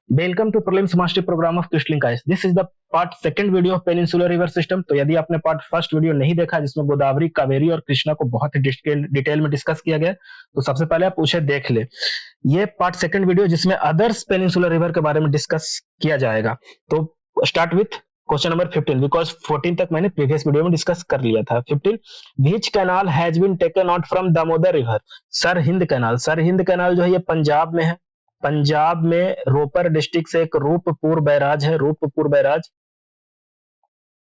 Welcome to prelims mastery programme of Crystalline guys. This is the part second video of peninsular river system. तो यदि आपने part first video नहीं देखा जिसमें गोदावरी, कावेरी और कृष्णा को बहुत ही डिटेल में डिस्कस किया गया, तो सबसे पहले आप उसे देख ले। ये पार्ट सेकंड वीडियो जिसमें अदर्स पेनिनसुलर रिवर के बारे में डिस्कस किया जाएगा। तो start with question number 15 because 14 तक मैंने प्रीवियस वीडियो में डिस्कस कर लिया था। 15, which canal has been taken out from Damodar river? Sirhind canal. Sirhind canal जो है ये पंजाब में है। पंजाब में रोपर डिस्ट्रिक्ट से एक रूपपुर बैराज है, रूपपुर बैराज,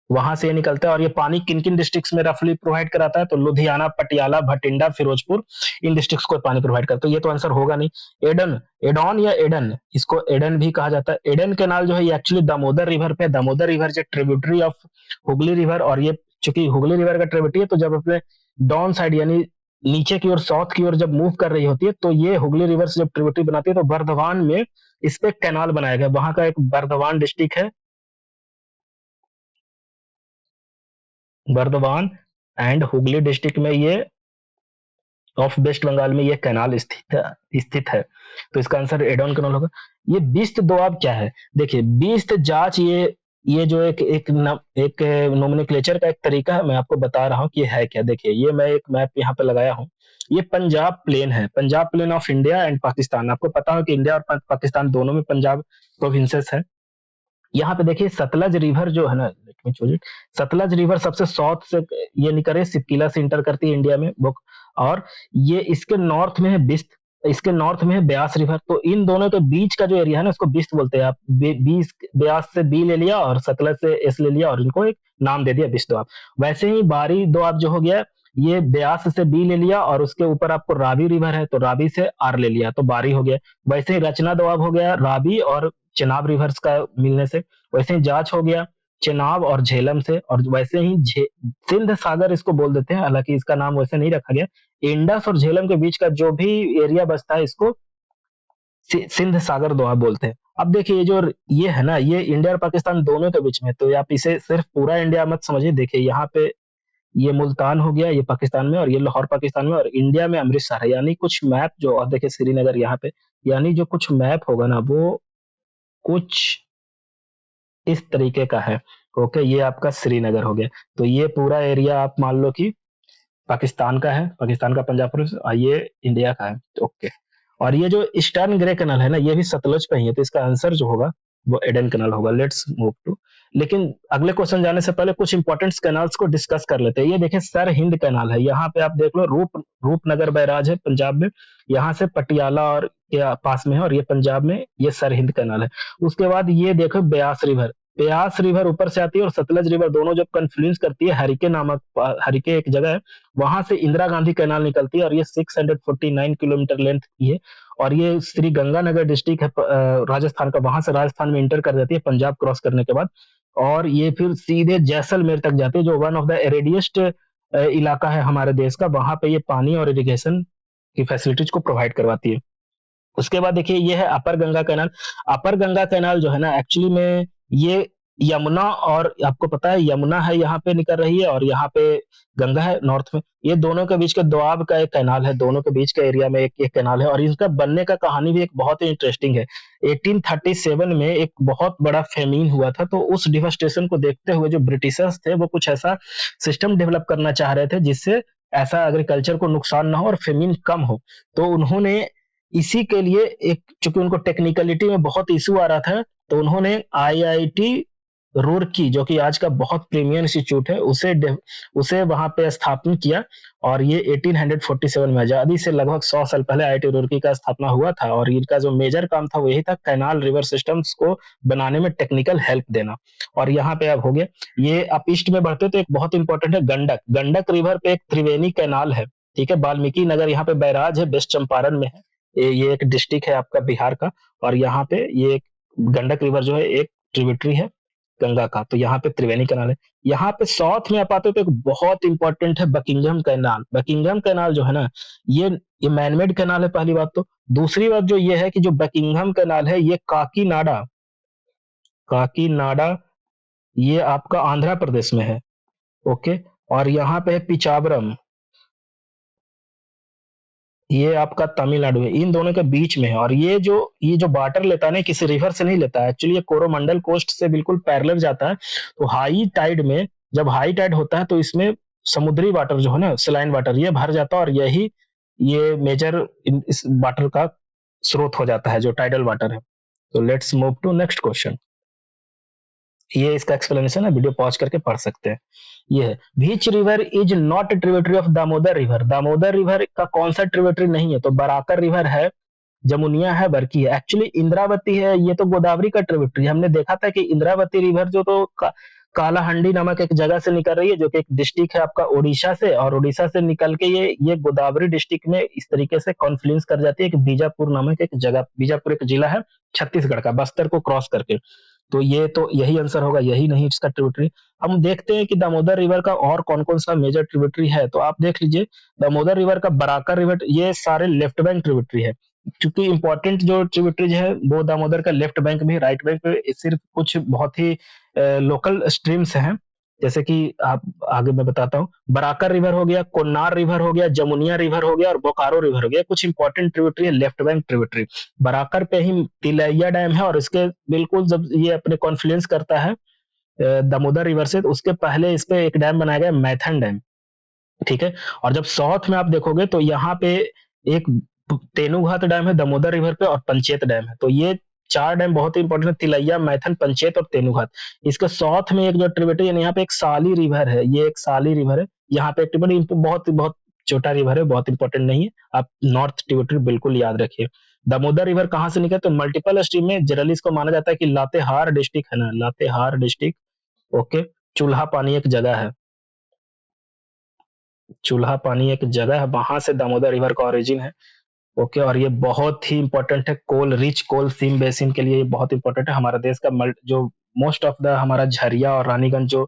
वहां से ये निकलता है। और ये पानी किन किन डिस्ट्रिक्ट्स में रफली प्रोवाइड कराता है? तो लुधियाना, पटियाला, भटिंडा, फिरोजपुर, इन डिस्ट्रिक्ट्स को पानी प्रोवाइड करता है। ये तो आंसर होगा नहीं। एडन, एडॉन या एडन, इसको एडन भी कहा जाता है। एडन कैनाल जो है ये एक्चुअली दामोदर रिवर पे, दामोदर रिवर जो ट्रिब्यूटरी ऑफ हुगली रिवर, और ये चूंकि हुगली रिवर का ट्रिब्यूटरी है तो जब अपने डाउन साइड यानी नीचे की ओर, साउथ की ओर जब मूव कर रही होती है तो ये हुगली रिवर से जब ट्रिब्यूटरी बनाती है तो बर्धवान में इस पे कैनाल बनाया गया। वहां का एक बर्धवान डिस्ट्रिक्ट है, बर्धवान एंड हुगली डिस्ट्रिक्ट में ये ऑफ वेस्ट बंगाल में ये कैनाल स्थित है। तो इसका आंसर एडॉन कैनाल होगा। ये बिस्त दोआब क्या है? देखिए बिस्त जांच, ये जो एक नोमेनक्लेचर का एक तरीका है, मैं आपको बता रहा हूँ कि ये है क्या। देखिए ये मैं एक मैप यहाँ पे लगाया हूँ। ये पंजाब प्लेन है, Punjab plain of India and Pakistan. आपको पता हो कि इंडिया और पाकिस्तान दोनों में पंजाब प्रोविंसेस है। यहाँ पे देखिए सतलज रिवर जो है ना, सतलज रिवर सबसे साउथ से ये निकले सिपकिला से इंटर करती है इंडिया में वो, और ये इसके नॉर्थ में है बिस्त, इसके नॉर्थ में है ब्यास रिवर। तो इन दोनों के बीच का जो एरिया है ना उसको बिस्त बोलते हैं। आप बीस, ब्यास से बी ले लिया और सतलज से एस ले लिया और इनको एक नाम दे दिया बिस्त दोआब। वैसे ही बारी दोआब जो हो गया, ये ब्यास से बी ले लिया और उसके ऊपर आपको रावी रिवर है तो रावी से आर ले लिया तो बारी हो गया। वैसे ही रचना दोआब हो गया रावी और चेनाब रिवर्स का मिलने से। वैसे ही जांच हो गया चेनाब और झेलम से। और वैसे ही सिंध सागर इसको बोल देते हैं, हालांकि इसका नाम वैसे नहीं रखा गया। इंडस और झेलम के बीच का जो भी एरिया बचता है इसको सिंध सागर दोआब बोलते हैं। अब देखिए ये है ना, ये इंडिया और पाकिस्तान दोनों के बीच में, तो आप इसे सिर्फ पूरा इंडिया मत समझिए। देखिए यहाँ पे ये मुल्तान हो गया, ये पाकिस्तान में, और ये लाहौर पाकिस्तान में, और इंडिया में अमृतसर है। यानी कुछ मैप जो, और देखिए श्रीनगर यहाँ पे, यानी जो कुछ मैप होगा ना वो कुछ इस तरीके का है। ओके, ये आपका श्रीनगर हो गया। तो ये पूरा एरिया आप मान लो कि पाकिस्तान का है, पाकिस्तान का पंजाब प्रोविंस, और ये इंडिया का है। ओके, और ये जो ईस्टर्न ग्रे कैनाल है ना ये भी सतलज पे ही है, तो इसका आंसर जो होगा वो एडन कैनाल होगा। लेट्स मूव टू, लेकिन अगले क्वेश्चन जाने से पहले कुछ इंपॉर्टेंट कैनाल्स को डिस्कस कर लेते हैं। ये देखिए सर हिंद कैनाल है, यहाँ पे आप देख लो रूपनगर बैराज है पंजाब में, यहाँ से पटियाला और के पास में है, और ये पंजाब में ये सर हिंद कैनाल है। उसके बाद ये देखो ब्यास रिवर, ब्यास रिवर ऊपर से आती है और सतलज रिवर दोनों जब कन्फ्लुएंस करती है हरिके नामक, हरिके एक जगह है, वहां से इंदिरा गांधी कैनाल निकलती है और ये 649 किलोमीटर लेंथ की है। और ये श्री गंगानगर डिस्ट्रिक्ट है राजस्थान का, वहां से राजस्थान में इंटर कर जाती है पंजाब क्रॉस करने के बाद, और ये फिर सीधे जैसलमेर तक जाती है जो वन ऑफ द एरेडिएस्ट इलाका है हमारे देश का। वहां पे ये पानी और इरिगेशन की फैसिलिटीज को प्रोवाइड करवाती है। उसके बाद देखिए ये है अपर गंगा कैनाल। अपर गंगा कैनाल जो है ना एक्चुअली में ये यमुना, और आपको पता है यमुना है यहाँ पे निकल रही है और यहाँ पे गंगा है नॉर्थ में, ये दोनों के बीच के दोआब का एक कैनाल है, दोनों के बीच के एरिया में एक कैनाल है। और इसका बनने का कहानी भी एक बहुत ही इंटरेस्टिंग है। 1837 में एक बहुत बड़ा फेमीन हुआ था, तो उस डिवास्टेशन को देखते हुए जो ब्रिटिशर्स थे वो कुछ ऐसा सिस्टम डेवलप करना चाह रहे थे जिससे ऐसा एग्रीकल्चर को नुकसान ना हो और फेमीन कम हो। तो उन्होंने इसी के लिए एक, चूंकि उनको टेक्निकलिटी में बहुत इशू आ रहा था, तो उन्होंने आईआईटी रुड़की जो कि आज का बहुत प्रीमियम इंस्टीट्यूट है उसे वहां पे स्थापित किया। और ये 1847 में, आजादी से लगभग 100 साल पहले आईआईटी रुड़की का स्थापना हुआ था। और इनका जो मेजर काम था वो यही था, कैनाल रिवर सिस्टम्स को बनाने में टेक्निकल हेल्प देना। और यहाँ पे अब हो गया, ये आप ईस्ट में बढ़ते तो एक बहुत इंपॉर्टेंट है गंडक, गंडक रिवर पे एक त्रिवेणी कैनाल है, ठीक है। वाल्मीकि नगर यहाँ पे बैराज है, वेस्ट चंपारण में है, ये एक डिस्ट्रिक्ट है आपका बिहार का। और यहाँ पे ये गंडक रिवर जो है एक ट्रिब्यूटरी है गंगा का, तो यहाँ पे त्रिवेणी कैनाल है। यहाँ पे साउथ में आप आते हो तो एक बहुत इंपॉर्टेंट है बकिंघम कैनाल। बकिंघम कैनाल जो है ना ये मैनमेड कैनाल है, पहली बात तो। दूसरी बात जो ये है कि जो बकिंघम कैनाल है ये काकीनाडा, काकीनाडा ये आपका आंध्र प्रदेश में है, ओके। और यहाँ पे है पिचावरम, ये आपका तमिलनाडु है, इन दोनों के बीच में है। और ये जो वाटर लेता है ना, किसी रिवर से नहीं लेता है, एक्चुअली ये कोरोमंडल कोस्ट से बिल्कुल पैरेलल जाता है। तो हाई टाइड में, जब हाई टाइड होता है तो इसमें समुद्री वाटर जो है ना, सलाइन वाटर, ये भर जाता है, और यही ये मेजर इस वाटर का स्रोत हो जाता है, जो टाइडल वाटर है। तो let's move to next question. ये इसका एक्सप्लेनेशन है, वीडियो पॉज करके पढ़ सकते हैं। ये है, विच river is not tributary of Damodar river. Damodar river का कौन सा ट्रिब्यूटरी नहीं है? तो बराकर रिवर है, जमुनिया है, बरकी है। एक्चुअली इंद्रावती है, ये तो गोदावरी का ट्रिब्यूटरी। हमने देखा था कि इंद्रावती रिवर जो तो कालाहंडी नामक एक जगह से निकल रही है, जो कि एक डिस्ट्रिक्ट है आपका उड़ीसा से, और उड़ीसा से निकल के ये गोदावरी डिस्ट्रिक्ट में इस तरीके से कॉन्फ्लुएंस कर जाती है कि बीजापुर नामक एक जगह, बीजापुर एक जिला है छत्तीसगढ़ का, बस्तर को क्रॉस करके। तो यही आंसर होगा, यही नहीं इसका ट्रिब्यूटरी। हम देखते हैं कि दामोदर रिवर का और कौन कौन सा मेजर ट्रिब्यूटरी है, तो आप देख लीजिए। दामोदर रिवर का बराकर रिवर, ये सारे लेफ्ट बैंक ट्रिब्यूटरी है। क्योंकि इंपॉर्टेंट जो ट्रिब्यूटरीज है वो दामोदर का लेफ्ट बैंक में, राइट बैंक में सिर्फ कुछ बहुत ही लोकल स्ट्रीम्स हैं। जैसे कि आप आगे मैं बताता हूँ, बराकर रिवर हो गया, कोन्नार रिवर हो गया, जमुनिया रिवर हो गया, और बोकारो रिवर हो गया। कुछ इंपॉर्टेंट ट्रिब्यूटरी है लेफ्ट बैंक ट्रिब्यूटरी। बराकर पे ही तिलैया डैम है, और इसके बिल्कुल जब ये अपने कॉन्फ्लुएंस करता है दामोदर रिवर से, तो उसके पहले इस पे एक डैम बनाया गया, मैथन डैम। ठीक है। और जब साउथ में आप देखोगे तो यहाँ पे एक तेनुघाट डैम है दामोदर रिवर पे, और पंचेत डैम है। तो ये चार डैम बहुत ही इंपॉर्टेंट है, तिलैया, मैथन, पंचेत और तेनुघाट। इसके साउथ में एक जो ट्रिब्यूटरी है, यहाँ पे एक साली रिवर है, ये एक साली रिवर है। यहाँ पे एक ट्रिब्यूटरी बहुत बहुत छोटा रिवर है, बहुत इंपॉर्टेंट नहीं है, आप नॉर्थ ट्रिब्यूटरी बिल्कुल याद रखिए। दामोदर रिवर कहाँ से निकले? तो मल्टीपल स्ट्रीम में जनरली इसको माना जाता है कि लातेहार डिस्ट्रिक्ट है ना, लातेहार डिस्ट्रिक्ट, ओके, चूल्हा पानी एक जगह है, चूल्हा पानी एक जगह है, वहां से दामोदर रिवर का ओरिजिन है। ओके। और ये बहुत ही इंपॉर्टेंट है, कोल रिच, कोल सीम बेसिन के लिए ये बहुत इंपॉर्टेंट है। हमारा देश का जो मोस्ट ऑफ द हमारा झरिया और रानीगंज जो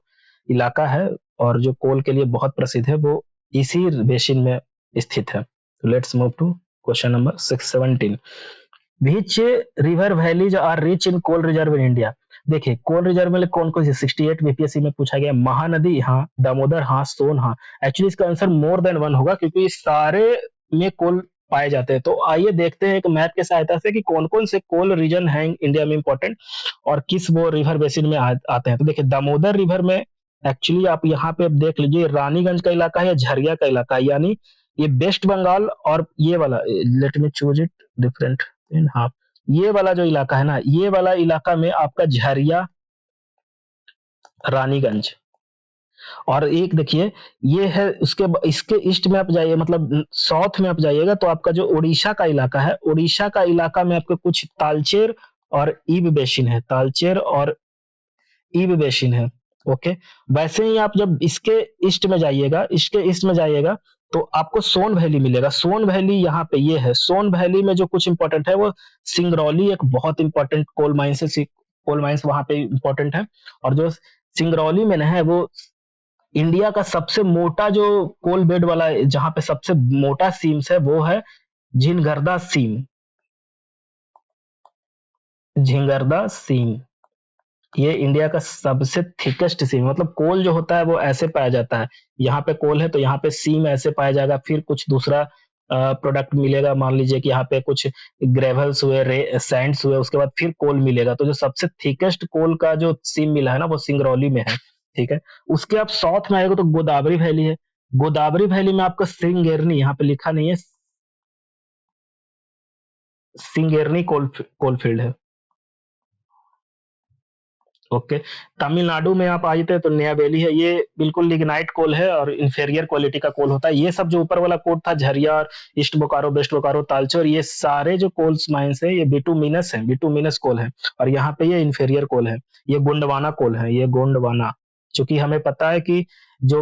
इलाका है, और जो कोल के लिए बहुत प्रसिद्ध है, वो इसी बेसिन में स्थित है। Let's move to question number 617। Which river valleys are rich in coal reserve in India. देखिए, कोल रिजर्व में कौन कौन सी 68 बीपीएससी में पूछा गया। महानदी हाँ, दामोदर हाँ, सोन हाँ। एक्चुअली इसका आंसर मोर देन वन होगा, क्योंकि इस सारे में कोल पाए जाते हैं। तो आइए देखते हैं एक मैप के सहायता से कि कौन कौन से कोल रीजन हैं इंडिया में इंपॉर्टेंट, और किस वो रिवर बेसिन में आते हैं। तो देखिए, दामोदर रिवर में एक्चुअली आप यहाँ पे देख लीजिए, रानीगंज का इलाका है या झरिया का इलाका है, यानी ये वेस्ट बंगाल, और ये वाला, let me choose it different, हाँ, ये वाला जो इलाका है ना, ये वाला इलाका में आपका झरिया, रानीगंज। और एक देखिए, ये है उसके इसके ईस्ट में आप जाइए, मतलब साउथ में आप जाइएगा, तो आपका जो उड़ीसा का इलाका है, उड़ीसा का इलाका में आपके कुछ तालचेर और ईब बेसिन है, तालचेर और ईब बेसिन है। ओके। वैसे ही आप जब इसके ईस्ट में जाइएगा, इसके ईस्ट में जाइएगा, तो आपको सोन वैली मिलेगा। सोन वैली यहाँ पे ये है। सोन वैली में जो कुछ इंपॉर्टेंट है, वो सिंगरौली एक बहुत इंपॉर्टेंट कोल माइंस है, कोल माइंस वहां पे इंपॉर्टेंट है। और जो सिंगरौली में है, वो इंडिया का सबसे मोटा जो कोल बेड वाला, जहां पे सबसे मोटा सीम्स है, वो है झिंगरदा सीम, झिंगरदा सीम। ये इंडिया का सबसे थिकेस्ट सीम, मतलब कोल जो होता है वो ऐसे पाया जाता है। यहाँ पे कोल है तो यहाँ पे सीम ऐसे पाया जाएगा, फिर कुछ दूसरा प्रोडक्ट मिलेगा। मान लीजिए कि यहाँ पे कुछ ग्रेवल्स हुए, सैंड्स हुए, उसके बाद फिर कोल मिलेगा। तो जो सबसे थिकेस्ट कोल का जो सीम मिला है ना, वो सिंगरौली में है। ठीक है। उसके आप साउथ में आएगा तो गोदावरी वैली है। गोदावरी वैली में आपका सिंगेरनी, यहाँ पे लिखा नहीं है, सिंगेरनी कोलफील्ड है। ओके। तमिलनाडु में आप आते हैं तो नयावेली है, ये बिल्कुल लिग्नाइट कोल है और इंफेरियर क्वालिटी का कोल होता है। ये सब जो ऊपर वाला कोल था, झरिया और ईस्ट बोकारो, वेस्ट बोकारो, तालचेर, ये सारे जो कोल्स माइंस है, ये बिटुमिनस है, बिटुमिनस कोल है। और यहाँ पे ये इंफेरियर कोल है, ये गोंडवाना कोल है, ये गोंडवाना। चूंकि हमें पता है कि जो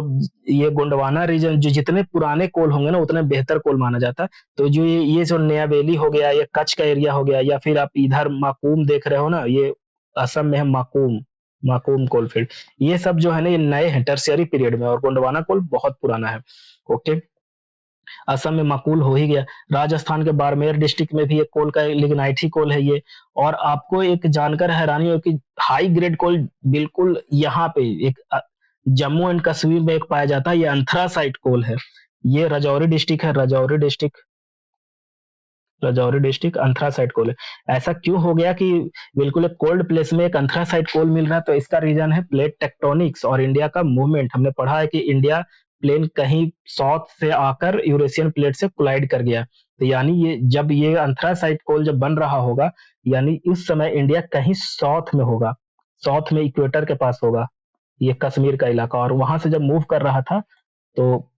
ये गोंडवाना रीजन, जो जितने पुराने कोल होंगे ना, उतने बेहतर कोल माना जाता है। तो जो ये जो नयावेली हो गया, ये कच्छ का एरिया हो गया, या फिर आप इधर माकूम देख रहे हो ना, ये असम में है माकूम, माकूम कोलफील्ड। ये सब जो है ना, ये नए हैं टर्शियरी पीरियड में, और गोंडवाना कोल बहुत पुराना है। ओके। असम में माकूल हो ही गया। राजस्थान के बाड़मेर डिस्ट्रिक्ट में भी एक कोल का लिग्नाइट ही कोल है ये। और आपको एक जानकर हैरानी हो कि हाई ग्रेड कोल बिल्कुल यहाँ पे एक जम्मू एंड कश्मीर में एक पाया जाता है, ये अंथरासाइट कोल है। ये राजौरी डिस्ट्रिक्ट है, राजौरी डिस्ट्रिक्ट। राजौरी डिस्ट्रिक्ट अंथ्रासाइट कोल है। ऐसा क्यों हो गया कि बिल्कुल एक कोल्ड प्लेस में एक अंथ्रासाइट कोल मिल रहा है? तो इसका रीजन है प्लेट टेक्टोनिक्स और इंडिया का मूवमेंट। हमने पढ़ा है कि इंडिया प्लेन कहीं साउथ से आकर यूरेशियन प्लेट से कोलाइड कर गया, तो यानी ये जब ये अंथ्रासाइट कोल जब बन रहा होगा, यानी इस समय इंडिया कहीं साउथ में होगा, साउथ में इक्वेटर के पास होगा ये कश्मीर का इलाका, और वहां से जब मूव कर रहा था तो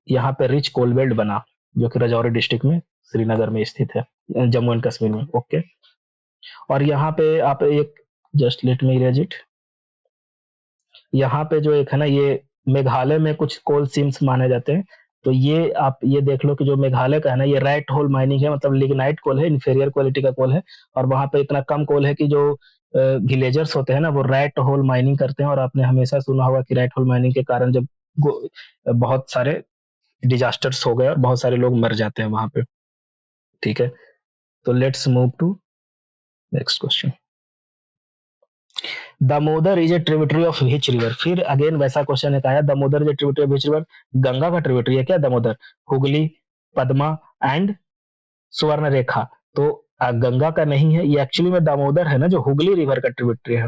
यहाँ पे रिच कोल बेल्ट बना, जो कि राजौरी डिस्ट्रिक्ट में श्रीनगर में स्थित है, जम्मू एंड कश्मीर में। ओके, और यहाँ पे आप एक, just let me erase it, यहाँ पे जो एक है ना, ये मेघालय में कुछ कोल सीम्स माने जाते हैं। तो ये आप ये देख लो कि जो मेघालय का है ना, ये राइट होल माइनिंग है, मतलब लिग्नाइट कोल है, इन्फीरियर क्वालिटी का कोल है। और वहां पे इतना कम कोल है कि जो विलेजर्स होते हैं ना, वो राइट होल माइनिंग करते हैं। और आपने हमेशा सुना होगा कि राइट होल माइनिंग के कारण जब बहुत सारे डिजास्टर्स हो गए और बहुत सारे लोग मर जाते हैं वहां पे। ठीक है, तो let's move to next question. Damodar is a tributary of which river? फिर अगेन वैसा क्वेश्चन है, आया Damodar is a tributary of which river? Ganga का ट्रिब्यूटरी है क्या दामोदर? हुगली, पद्मा एंड सुवर्ण रेखा। तो गंगा का नहीं है ये, एक्चुअली में दामोदर है ना जो हुगली रिवर का ट्रिब्यूटरी है,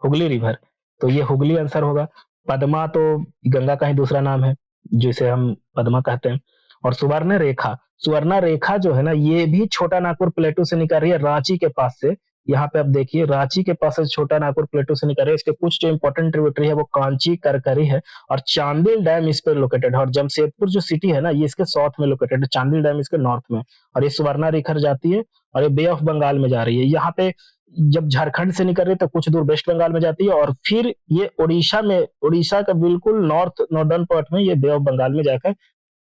हुगली रिवर। तो ये हुगली आंसर होगा। पद्मा तो गंगा का ही दूसरा नाम है जिसे हम पद्मा कहते हैं। और सुवर्ण रेखा, सुवर्ण रेखा जो है ना, ये भी छोटा नागपुर प्लेटू से निकल रही है, रांची के पास से। यहाँ पे आप देखिए, रांची के पास से छोटा नागपुर प्लेटू से निकल रही है। इसके कुछ जो इंपॉर्टेंट ट्रिब्यूटरी है वो कांची, करकरी है, और चांदिल डैम इस पे लोकेटेड है। और जमशेदपुर जो सिटी है ना, ये इसके साउथ में लोकेटेड है, चांदिल डैम इसके नॉर्थ में। और ये सुवर्ण रेखा जाती है और ये बे ऑफ बंगाल में जा रही है। यहाँ पे जब झारखंड से निकल रही है तो कुछ दूर वेस्ट बंगाल में जाती है, और फिर ये उड़ीसा में, उड़ीसा का बिल्कुल नॉर्दर्न पार्ट में ये बे ऑफ बंगाल में जाकर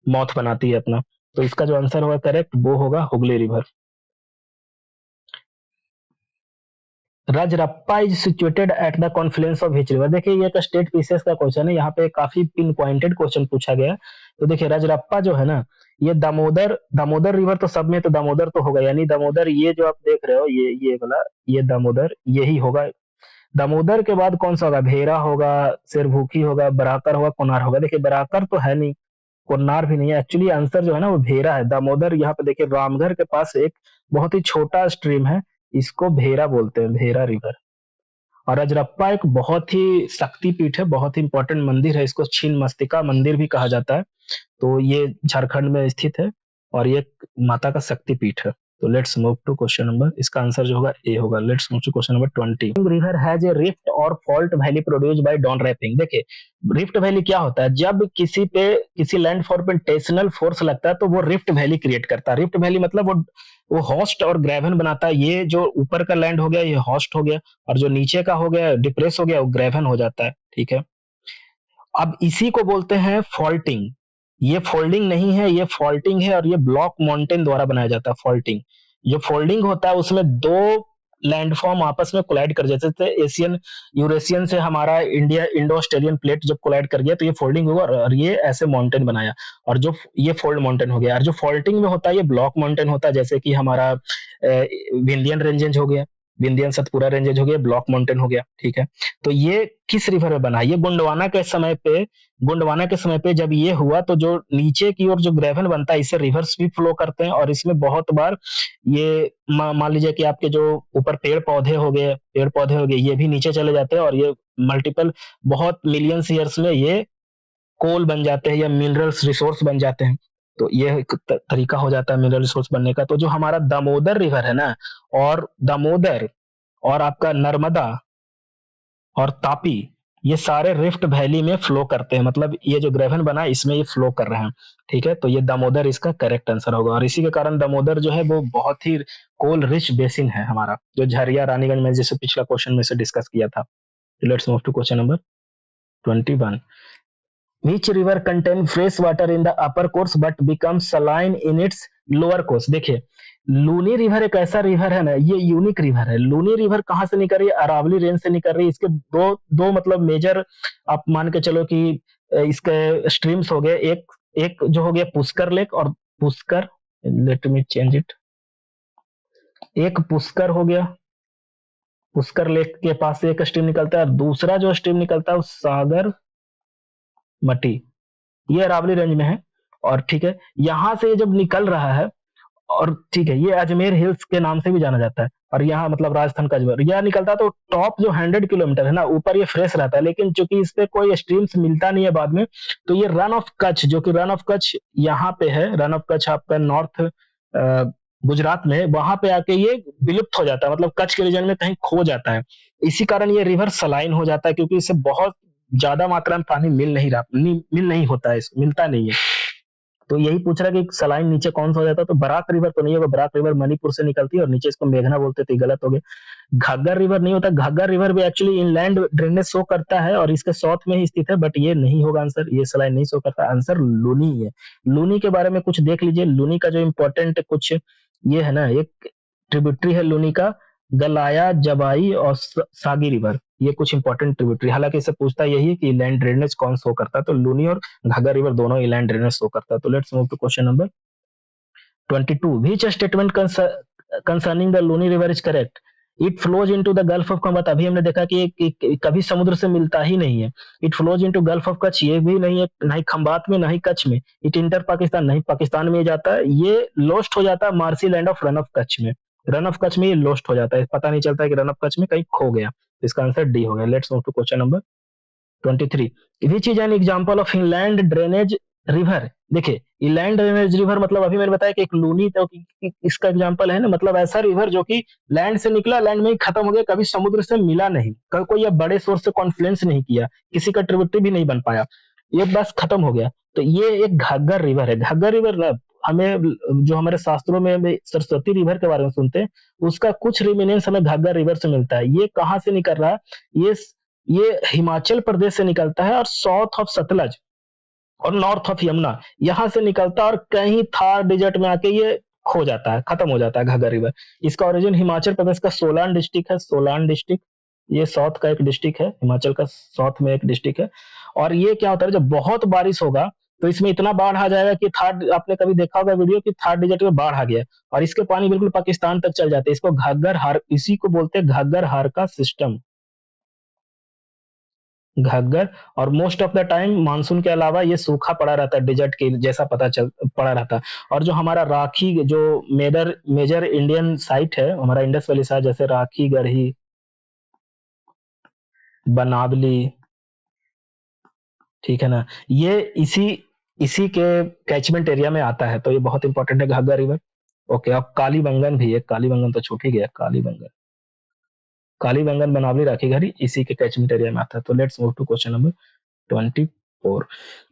माउथ बनाती है अपना। तो इसका जो आंसर होगा करेक्ट वो होगा Hooghly river. Rajrappa is situated at the Confluence of which river? देखिए ये एक स्टेट पीसीएस का क्वेश्चन है, यहाँ पे काफी पिन पॉइंटेड क्वेश्चन पूछा गया है। तो देखिए रजरप्पा जो है ना, ये दामोदर, दामोदर रिवर तो सब में, तो दामोदर तो होगा, यानी दामोदर ये जो आप देख रहे हो, ये वाला, ये दामोदर यही होगा। दामोदर के बाद कौन सा होगा? भेरा होगा, सिरभूखी होगा, बराकर होगा, कोनार होगा। देखिए बराकर तो है नहीं, कोन्नार भी नहीं है। एक्चुअली आंसर जो है ना वो भेरा है। दामोदर यहाँ पे देखिए रामगढ़ के पास एक बहुत ही छोटा स्ट्रीम है, इसको भेरा बोलते हैं, भेरा रिवर। और रजरप्पा एक बहुत ही शक्ति पीठ है, बहुत ही इंपॉर्टेंट मंदिर है, इसको छिन्न मस्तिका मंदिर भी कहा जाता है। तो ये झारखंड में स्थित है और ये माता का शक्ति पीठ है। तो let's move to question number, इसका आंसर जो होगा ए होगा। Let's move to question number 20। River has a rift और fault valley produced by down warping? देखिए रिफ्ट वैली क्या होता है? जब किसी पे, किसी लैंड फॉर्म पे टेंशनल फोर्स लगता है तो वो रिफ्ट वैली क्रिएट करता है। रिफ्ट वैली मतलब वो हॉस्ट और ग्रेवन बनाता है। ये जो ऊपर का लैंड हो गया ये हॉस्ट हो गया, और जो नीचे का हो गया डिप्रेस हो गया वो ग्रेवन हो जाता है। ठीक है, अब इसी को बोलते हैं फॉल्टिंग। ये फोल्डिंग नहीं है, ये फॉल्टिंग है, और ये ब्लॉक माउंटेन द्वारा बनाया जाता है फॉल्टिंग। जो फोल्डिंग होता है उसमें दो लैंडफॉर्म आपस में कोलाइड कर, जैसे एशियन यूरेशियन से हमारा इंडिया इंडो ऑस्ट्रेलियन प्लेट जब कोलाइड कर गया तो ये फोल्डिंग हुआ और ये ऐसे माउंटेन बनाया, और जो ये फोल्ड माउंटेन हो गया। और जो फॉल्टिंग में होता है ये ब्लॉक माउंटेन होता है, जैसे कि हमारा विंध्यन रेंजेज हो गया, विंध्यन सतपुरा रेंजेज हो गया, ब्लॉक माउंटेन हो गया। ठीक है, तो ये किस रिवर में बना? ये गोंडवाना के समय पे, गोंडवाना के समय पे जब ये हुआ तो जो नीचे की ओर जो ग्रेवन बनता है इससे रिवर्स भी फ्लो करते हैं, और इसमें बहुत बार ये मान लीजिए कि आपके जो ऊपर पेड़ पौधे हो गए, पेड़ पौधे हो गए, ये भी नीचे चले जाते हैं, और ये मल्टीपल बहुत मिलियंस ईयर्स में ये कोल बन जाते हैं या मिनरल्स रिसोर्स बन जाते हैं। तो ये एक तरीका हो जाता है मिनरल रिसोर्स बनने का। तो जो हमारा दामोदर रिवर है ना, और दामोदर और आपका नर्मदा और तापी, ये सारे रिफ्ट वैली में फ्लो करते हैं, मतलब ये जो ग्रेवन बना है इसमें ये फ्लो कर रहे हैं। ठीक है, तो ये दामोदर इसका करेक्ट आंसर होगा, और इसी के कारण दामोदर जो है वो बहुत ही कोल रिच बेसिन है हमारा, जो झरिया रानीगंज में जैसे पिछला क्वेश्चन में से डिस्कस किया था। Let's move to question number 21। Which river contain fresh water in the upper course but becomes saline in its lower course? देखिए लूनी रिवर एक ऐसा रिवर है ना, ये यूनिक रिवर है। लूनी रिवर कहाँ से निकल रही है? अरावली रेंज से निकल रही है। इसके दो दो मतलब मेजर आप मान के चलो कि इसके स्ट्रीम्स हो गए, एक एक जो हो गया पुष्कर लेक, और Pushkar, let me change it, एक पुष्कर हो गया, पुष्कर लेक के पास से एक स्ट्रीम निकलता है, और दूसरा जो स्ट्रीम निकलता है वो सागर मटी, ये अरावली रेंज में है। और ठीक है, यहां से जब निकल रहा है और ठीक है, ये अजमेर हिल्स के नाम से भी जाना जाता है, और यहाँ मतलब राजस्थान का अजमेर यह निकलता है। तो टॉप जो 100 किलोमीटर है ना ऊपर ये फ्रेश रहता है, लेकिन चूंकि इस पे कोई स्ट्रीम्स मिलता नहीं है बाद में, तो ये रन ऑफ कच्छ, जो कि रन ऑफ कच्छ यहाँ पे है, रन ऑफ कच्छ आपका नॉर्थ गुजरात में, वहां पे आके ये विलुप्त हो जाता है, मतलब कच्छ के रीजन में कहीं खो जाता है। इसी कारण ये रिवर सलाइन हो जाता है, क्योंकि इसे बहुत ज्यादा मात्रा में पानी मिल नहीं होता है, मिलता नहीं है। तो यही पूछ रहा है कि सलाइन नीचे कौन सा हो जाता है, तो बराक रिवर तो नहीं होगा, बराक रिवर मणिपुर से निकलती है और नीचे इसको मेघना बोलते थे, गलत हो गया। घग्गर रिवर नहीं होता, घग्गर रिवर भी एक्चुअली इनलैंड ड्रेनेज शो करता है और इसके साउथ में ही स्थित है, बट ये नहीं होगा आंसर, ये सलाइन नहीं शो करता, आंसर लूनी है। लूनी के बारे में कुछ देख लीजिए, लूनी का जो इम्पोर्टेंट कुछ ये है ना, एक ट्रिब्यूटरी है लूनी का, गलाया, जबाई और सागी रिवर, ये कुछ इंपॉर्टेंट ट्रिब्यूटरी। हालांकि इससे पूछता यही है कि लैंड ड्रेनेज कौन शो करता है, तो लूनी और घाघर रिवर दोनों लैंड ड्रेनेज शो करता है। तो let's move to question number 22। Which statement concerning the Luni River is correct? It flows into the Gulf of Khammar। अभी हमने देखा कि कभी समुद्र से मिलता ही नहीं है। It flows into Gulf of Kutch, ये भी नहीं है, ना ही खंबात में, ना ही कच्छ में। It इंटर पाकिस्तान, नहीं पाकिस्तान में जाता है। ये लोस्ट हो जाता है marshy land of Rann of Kutch में, रन ऑफ कच्छ में ये लोस्ट हो जाता है, पता नहीं चलता है कि रन ऑफ कच्छ में कहीं खो गया। इसका आंसर डी हो गया। Let's move to question number 23। Which is an example of inland drainage river. देखिए इनलैंड ड्रेनेज रिवर मतलब अभी मैंने बताया कि एक लूनी, तो इसका एग्जांपल है ना, मतलब ऐसा रिवर जो कि लैंड से निकला, लैंड में ही खत्म हो गया, कभी समुद्र से मिला नहीं, कोई या बड़े सोर्स से कॉन्फ्लुएंस नहीं किया, किसी का ट्रिब्यूटरी भी नहीं बन पाया, ये बस खत्म हो गया। तो ये एक घग्गर रिवर है। घग्गर रिवर ना, हमें जो हमारे शास्त्रों में हम सरस्वती रिवर के बारे में सुनते हैं, उसका कुछ रिमेनेंस हमें घग्गर रिवर से मिलता है। ये कहाँ से निकल रहा है, ये ये हिमाचल प्रदेश से निकलता है और साउथ ऑफ सतलज और नॉर्थ ऑफ यमुना यहां से निकलता है, और कहीं थार डिजर्ट में आके ये खो जाता है, खत्म हो जाता है घग्गर रिवर। इसका ओरिजिन हिमाचल प्रदेश का सोलान डिस्ट्रिक्ट है, सोलान डिस्ट्रिक्ट, ये साउथ का एक डिस्ट्रिक्ट है, हिमाचल का साउथ में एक डिस्ट्रिक्ट है। और ये क्या होता है, जब बहुत बारिश होगा तो इसमें इतना बाढ़ आ जाएगा कि थार, आपने कभी देखा होगा वीडियो कि थार डिजर्ट में बाढ़ आ गया और इसके पानी बिल्कुल पाकिस्तान तक चल जाते हैं। इसको घग्गर हार, इसी को बोलते हैं घग्गर हार का सिस्टम, घग्गर। और most of the time monsoon के अलावा ये सूखा पड़ा रहता है, डिजर्ट के जैसा पता चल पड़ा रहता है। और जो हमारा राखी, जो मेजर मेजर इंडियन साइट है हमारा इंडस वैली साइड, जैसे राखी, गढ़ी, बनावली, ठीक है ना, ये इसी इसी के कैचमेंट एरिया में आता है, तो ये बहुत इंपॉर्टेंट है घग्गर रिवर। ओके, अब कालीबंगन भी है, कालीबंगन तो छूट ही गया, कालीबंगन, कालीबंगन, बनावली, राखी, गढ़ी इसी के कैचमेंट एरिया में आता है। तो let's move to question number 24।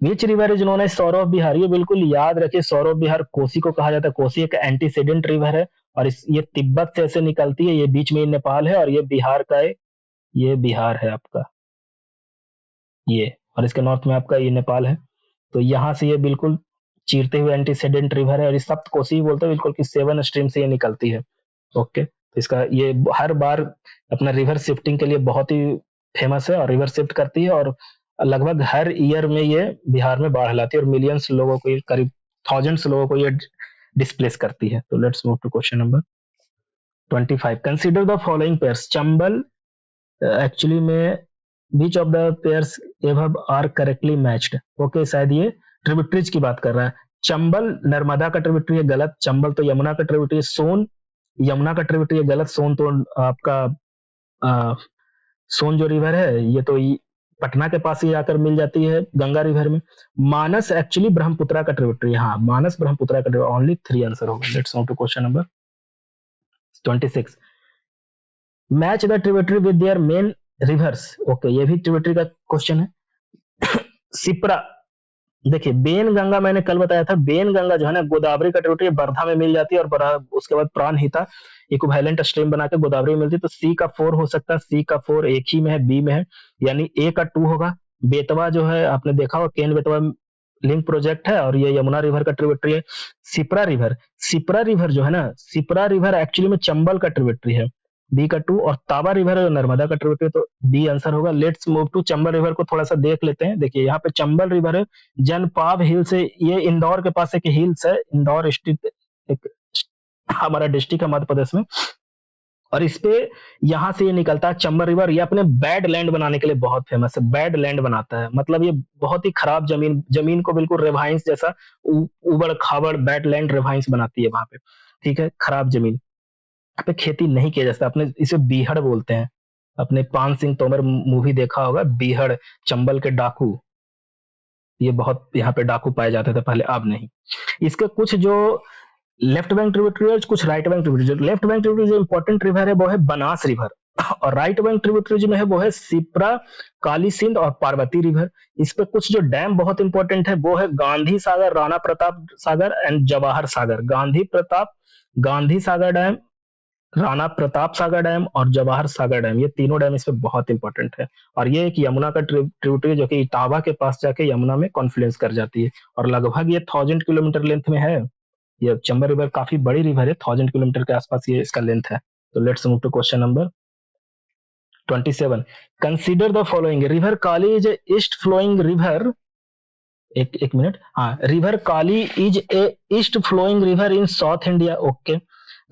Which river is known as sorrow of Bihar. ये बिल्कुल याद रखिए, सौरभ विहार कोसी को कहा जाता है। कोसी एक एंटीसीडेंट रिवर है और ये तिब्बत से ऐसे निकलती है, ये बीच में नेपाल है, और ये बिहार का है, ये बिहार है आपका ये, और इसके नॉर्थ में आपका ये नेपाल है। तो यहाँ से ये बिल्कुल चीरते हुए एंटीसीडेंट रिवर है, और इस सप्त कोसी बोलते हैं बिल्कुल कि 7 स्ट्रीम से ये निकलती है। ओके, तो इसका ये हर बार अपना रिवर शिफ्टिंग के लिए बहुत ही फेमस है, और रिवर शिफ्ट करती है, और लगभग हर ईयर में ये बिहार में बाढ़ लाती है, और मिलियंस लोगों को, करीब थाउजेंड्स लोगों को ये डिस्प्लेस करती है। तो let's move to question number 25। Consider the following pairs. Chambal actually में which of the pairs above are correctly matched. Okay, शायद ये ट्रिब्यूटरीज की बात कर रहा है। चंबल नर्मदा का ट्रिब्यूटरी है, गलत। चंबल तो यमुना का ट्रिब्यूटरी है। सोन यमुना का ट्रिब्यूटरी है, गलत। सोन तो आपका सोन जो रिवर है ये तो पटना के पास ही आकर मिल जाती है गंगा रिवर में। मानस एक्चुअली ब्रह्मपुत्रा का ट्रिब्यूटरी है, हाँ मानस ब्रह्मपुत्रा का ट्रिब्यूटरी। ओनली 3 आंसर होगा। Let's move to question number 26। Match the tributary with their main rivers. Okay, ये भी ट्रिब्यूटरी का क्वेश्चन है। सिप्रा, देखिए बेन गंगा मैंने कल बताया था, बेन गंगा जो है ना गोदावरी का ट्रिब्यूटरी वर्धा में मिल जाती है, और उसके बाद प्राणहिता इक्विवेलेंट स्ट्रीम बना के गोदावरी में मिलती है। तो सी का 4 हो सकता है, सी का 4 एक ही में है, बी में है, यानी ए का 2 होगा। बेतवा जो है आपने देखा होगा, केन बेतवा लिंक प्रोजेक्ट है, और ये यमुना रिवर का ट्रिब्यूटरी है। सिप्रा रिवर, सिप्रा रिवर जो है ना, सिप्रा रिवर एक्चुअली में चंबल का ट्रिब्यूटरी है, बी का 2। और तावा रिवर है नर्मदा का ट्रिब्यूटरी, तो बी आंसर होगा। Let's move to Chambal river को थोड़ा सा देख लेते हैं। देखिए यहाँ पे चंबल रिवर है, जनपाव हिल से, ये इंदौर के पास एक हिल्स है, इंदौर स्थित एक हमारा डिस्ट्रिक्ट है मध्य प्रदेश में, और इस पे यहाँ से ये निकलता है चंबल रिवर। ये अपने बैड लैंड बनाने के लिए बहुत फेमस है, बैड लैंड बनाता है, मतलब ये बहुत ही खराब जमीन को बिल्कुल रेवाइंस जैसा उबड़ खाबड़ बैड लैंड रेवाइंस बनाती है वहां पे। ठीक है, खराब जमीन, यहाँ पे खेती नहीं किया जा सकता। अपने इसे बीहड़ बोलते हैं। अपने पान सिंह तोमर मूवी देखा होगा, बीहड़, चंबल के डाकू, ये बहुत यहाँ पे डाकू पाए जाते थे पहले, अब नहीं। इसके कुछ जो लेफ्ट बैंक ट्रिब्यूटरी, कुछ right bank tributary. Left bank tributary जो इंपॉर्टेंट रिवर है वो है बनास रिवर, और राइट बैंक ट्रिब्यूटरी जो है वो है सिप्रा, काली सिंध और पार्वती रिवर। इस पे कुछ जो डैम बहुत इंपॉर्टेंट है वो है Gandhi Sagar, Rana Pratap Sagar and Jawahar Sagar. Gandhi Sagar dam, Rana Pratap Sagar dam और जवाहर सागर डैम, ये तीनों डैम इसमें बहुत इंपॉर्टेंट है। और ये एक यमुना का ट्रिब्यूटरी जो कि इटावा के पास जाके यमुना में कॉन्फ्लुएंस कर जाती है, और लगभग ये 1000 किलोमीटर लेंथ में है। ये चंबल रिवर काफी बड़ी रिवर है, 1000 किलोमीटर के आसपास ये इसका लेंथ है। तो let's move to question number 27। Consider the following, river Kali is a east flowing river, एक मिनट, हाँ, river Kali is a east flowing river in south India, okay.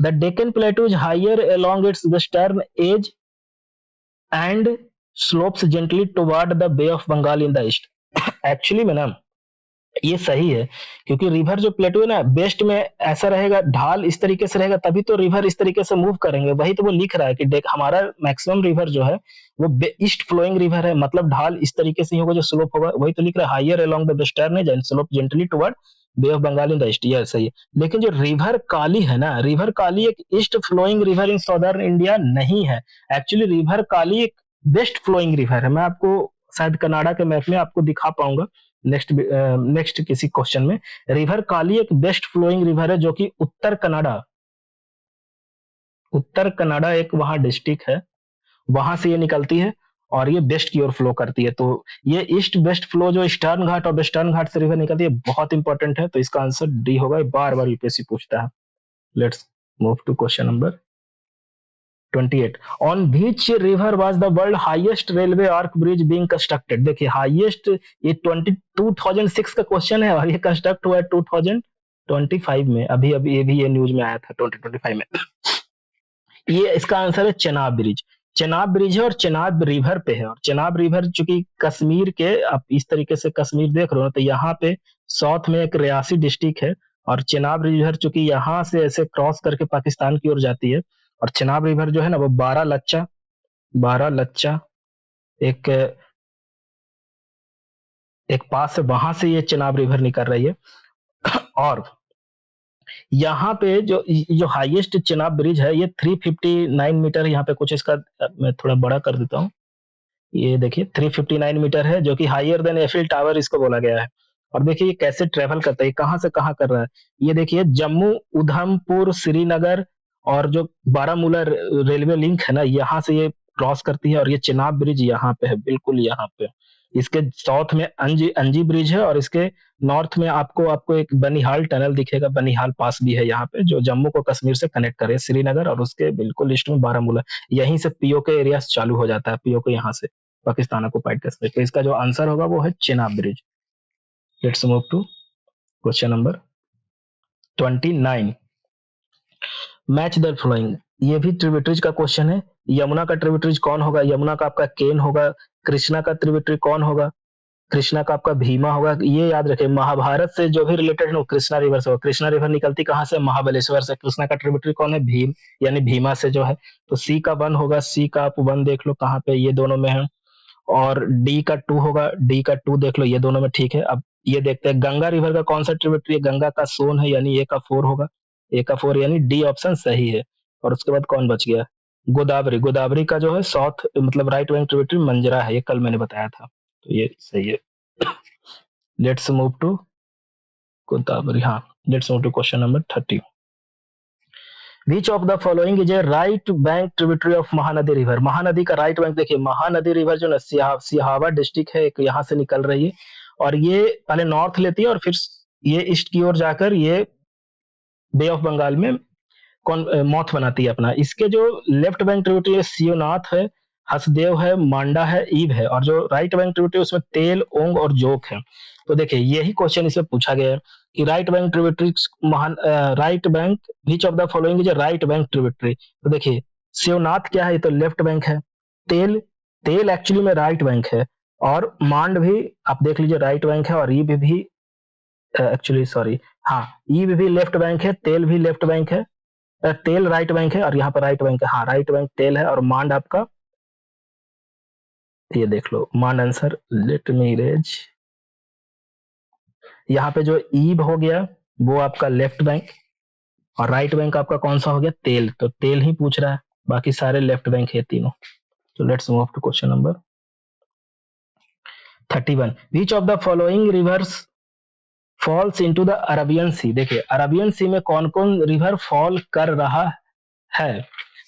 The Deccan plateau is higher along its western edge and slopes gently toward the Bay of Bengal in the east। Actually में ना ये सही है, क्योंकि river जो प्लेटू है ना waste में ऐसा रहेगा, ढाल इस तरीके से रहेगा, तभी तो रिवर इस तरीके से मूव करेंगे। वही तो वो लिख रहा है कि देख हमारा मैक्सिमम रिवर जो है वो ईस्ट फ्लोइंग रिवर है, मतलब ढाल इस तरीके से ही होगा जो स्लोप होगा, वही तो लिख रहा है higher along the western edge and slope gently toward bay of Bengal in the east, ये सही है। लेकिन जो रिवर काली है ना, रिवर काली एक east flowing river in southern India नहीं है। एक्चुअली रिवर काली एक वेस्ट फ्लोइंग रिवर है। मैं आपको शायद कनाडा के मैप में आपको दिखा पाऊंगा नेक्स्ट किसी क्वेश्चन में। रिवर काली एक वेस्ट फ्लोइंग रिवर है जो कि उत्तर कनाडा एक वहां डिस्ट्रिक्ट है, वहां से ये निकलती है और ये वेस्ट की ओर फ्लो करती है। तो ये ईस्ट वेस्ट फ्लो जो ईस्टर्न घाट और वेस्टर्न घाट से रिवर निकलती है बहुत इंपॉर्टेंट है। तो इसका आंसर डी होगा, बार बार यूपीएससी पूछता है। Let's move to question number 28। On which river was the world highest railway arc bridge being constructed? देखिए हाईएस्ट, ये 2006 का क्वेश्चन है और ये कंस्ट्रक्ट हुआ है 2025 में। अभी अभी ये भी ये न्यूज में आया था 2025 में। ये इसका आंसर है चेनाब ब्रिज। चेनाब ब्रिज है और चेनाब रिवर पे है। और चेनाब रिवर चूंकि कश्मीर के, आप इस तरीके से कश्मीर देख रहे हो तो यहाँ पे साउथ में एक रियासी डिस्ट्रिक्ट है, और चेनाब रिवर चूंकि यहाँ से ऐसे क्रॉस करके पाकिस्तान की ओर जाती है। और चेनाब रिवर जो है ना वो बारह लच्चा एक एक पास है, वहां से ये चेनाब रिवर निकल रही है। और यहाँ पे जो हाईएस्ट चेनाब ब्रिज है ये 359 मीटर, यहाँ पे कुछ इसका मैं थोड़ा बड़ा कर देता हूँ, ये देखिए 359 मीटर है, जो कि हायर देन एफिल टावर इसको बोला गया है। और देखिए ये कैसे ट्रेवल करता है, कहां से कहां कर रहा है, ये देखिए जम्मू, उधमपुर, श्रीनगर और जो बारामूला रेलवे लिंक है ना, यहाँ से ये क्रॉस करती है। और ये चेनाब ब्रिज यहाँ पे है, बिल्कुल यहाँ पे। इसके साउथ में अंजी ब्रिज है, और इसके नॉर्थ में आपको एक बनिहाल टनल दिखेगा, बनिहाल पास भी है यहाँ पे, जो जम्मू को कश्मीर से कनेक्ट करे, श्रीनगर, और उसके बिल्कुल ईस्ट में बारामूला। यहीं से पीओके एरिया चालू हो जाता है, पीओके यहाँ से पाकिस्तान ऑक्युपाइड कश्मीर। तो इसका जो आंसर होगा वो है Chenab bridge. Let's move to question number 29। Match the following, ये भी ट्रिब्यूटरीज का क्वेश्चन है। यमुना का ट्रिब्यूटरीज कौन होगा? यमुना का आपका केन होगा। कृष्णा का ट्रिब्यूटरी कौन होगा? कृष्णा का आपका भीमा होगा। ये याद रखें, महाभारत से जो भी रिलेटेड है वो कृष्णा रिवर से होगा। कृष्णा रिवर निकलती कहाँ से? महाबलेश्वर से। कृष्णा का ट्रिब्यूटरी कौन है? भीम, यानी भीमा से जो है। तो सी का 1 होगा, सी का आप 1 देख लो कहाँ पे, ये दोनों में है। और डी का 2 होगा, डी का 2 देख लो, ये दोनों में ठीक है। अब ये देखते हैं गंगा रिवर का कौन सा ट्रिब्यूटरी है। गंगा का सोन है, यानी ए का 4 होगा, ए का 4, यानी डी ऑप्शन सही है। और उसके बाद कौन बच गया? गोदावरी। गोदावरी का जो है साउथ मतलब राइट बैंक ट्रिब्यूटरी मंजरा है, ये कल मैंने बताया था, तो ये सही है। लेट्स मूव टू गोदावरी, हाँ, let's move to question number 30। Which of the following is a right bank tributary of Mahanadi river? Mahanadi का राइट बैंक देखिए, महानदी रिवर जो ना सिहावा डिस्ट्रिक्ट है, एक यहाँ से निकल रही है, और ये पहले नॉर्थ लेती है और फिर ये ईस्ट की ओर जाकर ये बे ऑफ बंगाल में मौत बनाती है अपना। इसके जो लेफ्ट बैंक ट्रिब्यूटरी है शिवनाथ है, हसदेव है, मांडा है, ईब है, और जो राइट बैंक ट्रिब्यूटरी उसमें तेल, ओंग और जोक है। तो देखिए यही क्वेश्चन इसमें पूछा गया है कि right bank tributary right bank which of the following is right bank tributary. तो देखिए शिवनाथ क्या है, ये तो लेफ्ट बैंक है। तेल, तेल एक्चुअली में राइट बैंक है, और मांड भी आप देख लीजिए राइट बैंक है, और ईब भी एक्चुअली सॉरी, हाँ, ईब भी लेफ्ट बैंक है, तेल भी लेफ्ट बैंक है, तेल राइट बैंक है और यहाँ पर राइट बैंक है, हाँ राइट बैंक तेल है, और मांड आपका, ये देख लो मांड आंसर, लेट मी इरेज। यहाँ पे जो ईब हो गया वो आपका लेफ्ट बैंक, और राइट बैंक आपका कौन सा हो गया, तेल, तो तेल ही पूछ रहा है, बाकी सारे लेफ्ट बैंक है तीनों। तो let's move to question number 31। Which of the following rivers falls into the Arabian sea. देखिए अरबियन सी में कौन कौन रिवर फॉल कर रहा है।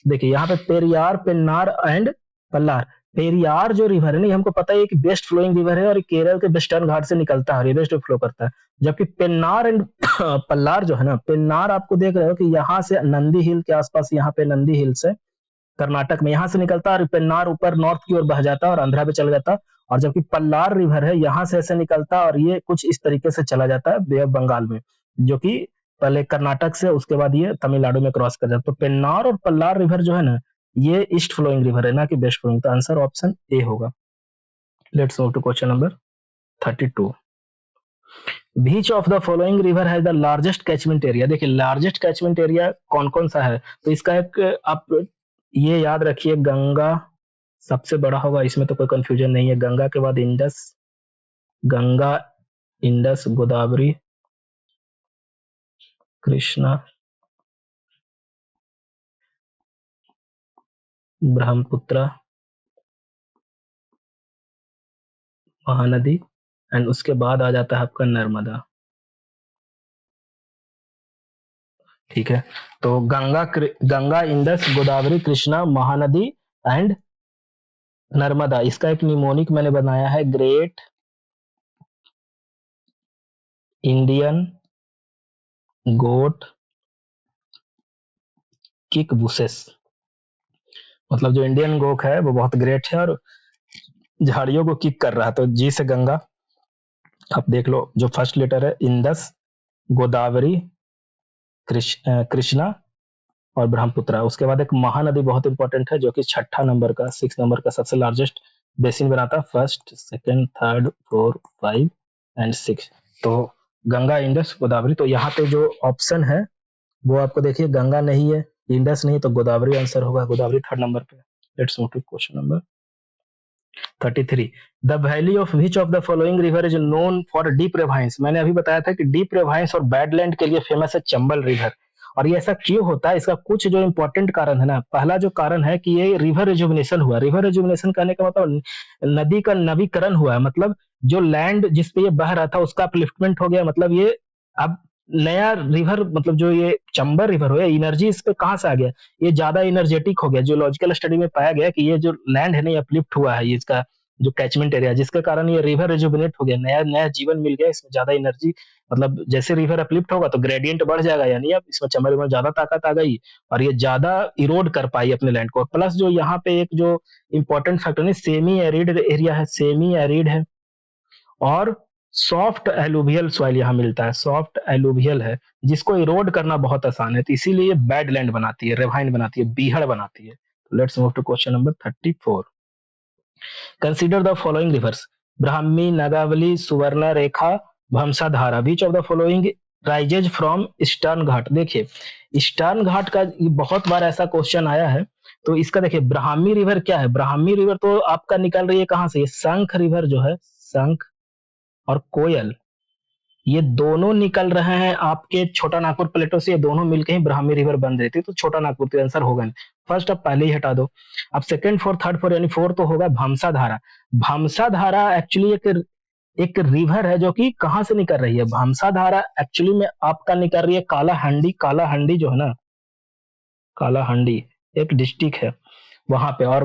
देखिए यहाँ पे पेरियार, पेन्नार एंड पल्लार। पेरियार जो रिवर है ना, हमको पता है कि बेस्ट फ्लोइंग रिवर है और केरल के वेस्टर्न घाट से निकलता है, वेस्ट फ्लो करता है। जबकि पेन्नार एंड पल्लार जो है ना, पेन्नार आपको देख रहे हो कि यहाँ से नंदी हिल के आसपास, यहाँ पे नंदी हिल से कर्नाटक में यहाँ से निकलता है, और पेन्नार ऊपर नॉर्थ की ओर बह जाता है और आंध्रा पे चला जाता है। और जबकि पल्लार रिवर है यहाँ से ऐसे निकलता है और ये कुछ इस तरीके से चला जाता है बे ऑफ बंगाल में, जो कि पहले कर्नाटक से, उसके बाद ये तमिलनाडु में क्रॉस कर जाता है। तो पेन्नार और पल्लार रिवर जो है ना, ये ईस्ट फ्लोइंग रिवर है, ना कि वेस्ट फ्लोइंग। तो आंसर ऑप्शन ए होगा। Let's move to question number 32। Which of the following river has the largest catchment area. देखिए लार्जेस्ट कैचमेंट एरिया कौन कौन सा है, तो इसका एक आप ये याद रखिए, गंगा सबसे बड़ा होगा, इसमें तो कोई कंफ्यूजन नहीं है। गंगा के बाद Indus, Ganga, Indus, Godavari, Krishna, Brahmaputra, Mahanadi, and उसके बाद आ जाता है आपका नर्मदा। ठीक है, तो गंगा, इंडस, गोदावरी, कृष्णा, महानदी एंड नर्मदा। इसका एक निमोनिक मैंने बनाया है, ग्रेट इंडियन गोट किक बुसेस। मतलब जो इंडियन गोक है वो बहुत ग्रेट है और झाड़ियों को किक कर रहा है। तो जी से गंगा, आप देख लो जो फर्स्ट लेटर है, इंदस, गोदावरी, कृष्णा और ब्रह्मपुत्र। उसके बाद एक महानदी बहुत इंपॉर्टेंट है, जो कि छठा नंबर का, 6 नंबर का सबसे लार्जेस्ट बेसिन बनाता है, फर्स्ट, सेकंड, थर्ड, 4, 5 एंड 6। तो गंगा, इंडस, गोदावरी। तो यहाँ पे जो ऑप्शन है वो आपको देखिए, गंगा नहीं है, इंडस नहीं, तो गोदावरी आंसर होगा, गोदावरी 3rd नंबर पे। Let's move to question number 33। The valley of which of the following river is known for deep ravines. मैंने अभी बताया था कि डीप रेवाइंस और बैडलैंड के लिए फेमस है चंबल रिवर। और ये ऐसा क्यों होता है, इसका कुछ जो इंपॉर्टेंट कारण है ना, पहला जो कारण है कि ये रिवर रिजुविनेशन हुआ। रिवर रिजुविनेशन कहने का मतलब नदी का नवीकरण हुआ है, मतलब जो लैंड जिसपे ये बह रहा था उसका अपलिफ्टमेंट हो गया, मतलब ये अब नया रिवर, मतलब जो ये चंबल रिवर हो, एनर्जी इस पे कहाँ से आ गया, ये ज्यादा एनर्जेटिक हो गया। जियोलॉजिकल स्टडी में पाया गया कि ये जो लैंड है ना, ये अपलिफ्ट हुआ है, ये इसका जो कैचमेंट एरिया, जिसके कारण ये रिवर रिजुविनेट हो गया, नया नया जीवन मिल गया इसमें, ज्यादा एनर्जी, मतलब जैसे रिवर अपलिफ्ट होगा तो ग्रेडियंट बढ़ जाएगा, यानी अब इसमें चंबल में ज्यादा ताकत आ गई और ये ज्यादा इरोड कर पाई अपने लैंड को। प्लस जो यहाँ पे एक जो इंपॉर्टेंट फैक्टर है, सेमी एरिड एरिया है, सेमी एरिड है, और सॉफ्ट एलुवियल सॉइल यहाँ मिलता है, सॉफ्ट एलुवियल है, जिसको इरोड करना बहुत आसान है, तो इसीलिए बैड लैंड बनाती है, रेवाइन बनाती है, बीहड़ बनाती है। Let's move to question number 34। Consider the following rivers, Brahmi, Nagavali, Suvarna Rekha, Vamsadhara. Which of the following rises from Eastern Ghat. देखिए ईस्टर्न घाट का बहुत बार ऐसा क्वेश्चन आया है, तो इसका देखिए ब्राह्मी रिवर क्या है, ब्राह्मी रिवर तो आपका निकल रही है कहां से, शंख रिवर जो है, शंख और कोयल, ये दोनों निकल रहे हैं आपके छोटा नागपुर प्लेटो से, ये दोनों मिलकर ही ब्राह्मी रिवर बन रही थी, तो छोटा नागपुर तो आंसर होगा नहीं। फर्स्ट अब पहले ही हटा दो। अब सेकंड, फोर्थ, थर्ड, फोर, यानी फोर तो होगा भमसा धारा। भमसा धारा एक्चुअली एक रिवर है जो कि कहां से निकल रही है, भमसा धारा एक्चुअली में आपका निकल रही है कालाहंडी, कालाहंडी जो है ना, कालाहंडी एक डिस्ट्रिक्ट है वहां पे, और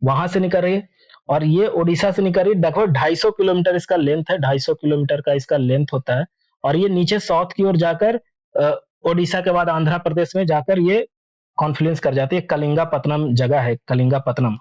वहां से निकल रही है, और ये उड़ीसा से निकल रही है। लगभग 250 किलोमीटर इसका लेंथ है, 250 किलोमीटर का इसका लेंथ होता है, और ये नीचे साउथ की ओर जाकर उड़ीसा के बाद आंध्र प्रदेश में जाकर ये कॉन्फ्लुएंस कर जाती है। कलिंगापत्तनम जगह है, कलिंगापत्तनम,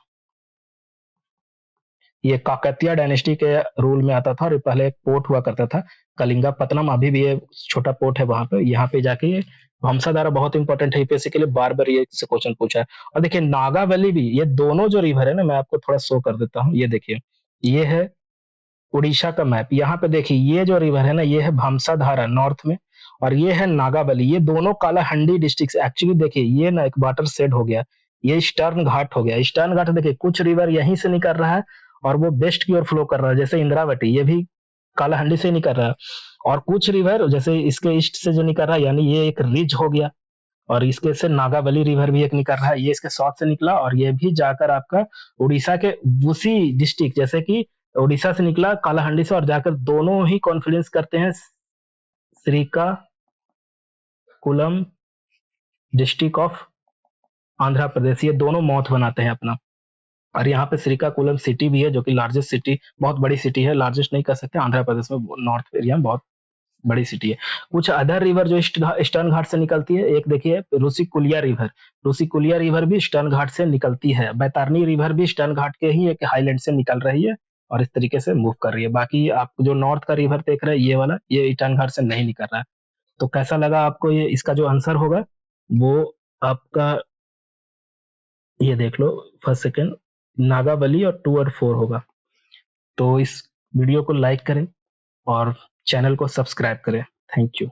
ये काकतीय डायनेस्टी के रूल में आता था और पहले एक पोर्ट हुआ करता था कलिंगापत्तनम, अभी भी ये छोटा पोर्ट है वहां पे, यहाँ पे जाके ये वंशाधारा बहुत इंपॉर्टेंट है यूपीएससी के लिए, बार बार ये क्वेश्चन पूछा है। और देखिए नागावली भी, ये दोनों जो रिवर है ना, मैं आपको थोड़ा शो कर देता हूँ, ये देखिए ये है उड़ीसा का मैप, यहाँ पे देखिए ये जो रिवर है ना, ये है भमसाधारा नॉर्थ में, और ये है नागावली। ये दोनों कालाहंडी डिस्ट्रिक्ट एक्चुअली देखिए, ये ना एक वाटर शेड हो गया, ये ईस्टर्न घाट हो गया। ईस्टर्न घाट देखिए कुछ रिवर यहीं से निकल रहा है और वो वेस्ट की ओर फ्लो कर रहा है, जैसे इंद्रावती ये भी कालाहंडी से निकल रहा है। और कुछ रिवर जैसे इसके ईस्ट से जो निकल रहा है, यानी ये एक रिज हो गया, और इसके से नागावली रिवर भी एक निकल रहा है, ये इसके साउथ से निकला और ये भी जाकर आपका उड़ीसा के उसी डिस्ट्रिक्ट, जैसे कि उड़ीसा से निकला कालाहंडी से और जाकर दोनों ही कॉन्फ्लुएंस करते हैं श्रीकाकुलम डिस्ट्रिक्ट ऑफ आंध्र प्रदेश। ये दोनों माउथ बनाते हैं अपना। और यहाँ पे श्रीकाकुलम सिटी भी है, जो कि लार्जेस्ट सिटी, बहुत बड़ी सिटी है, लार्जेस्ट नहीं कह सकते, आंध्र प्रदेश में नॉर्थ एरिया में बहुत बड़ी सिटी है। कुछ अदर रिवर जो ईस्टर्न घाट से निकलती है, एक देखिए रुसिकुलिया रिवर। रुसिकुलिया रिवर भी ईस्टर्न घाट से निकलती है। बैतारनी रिवर भी ईस्टर्न घाट के ही एक हाईलैंड से निकल रही है और इस तरीके से मूव कर रही है। बाकी आप जो नॉर्थ का रिवर देख रहे हैं, ये वाला, ये ईस्टर्न घाट से नहीं निकल रहा है। तो कैसा लगा आपको ये? इसका जो आंसर होगा वो आपका, ये देख लो फर्स्ट सेकंड, नागावली और 2 और 4 होगा। तो इस वीडियो को लाइक करें और चैनल को सब्सक्राइब करें। Thank you.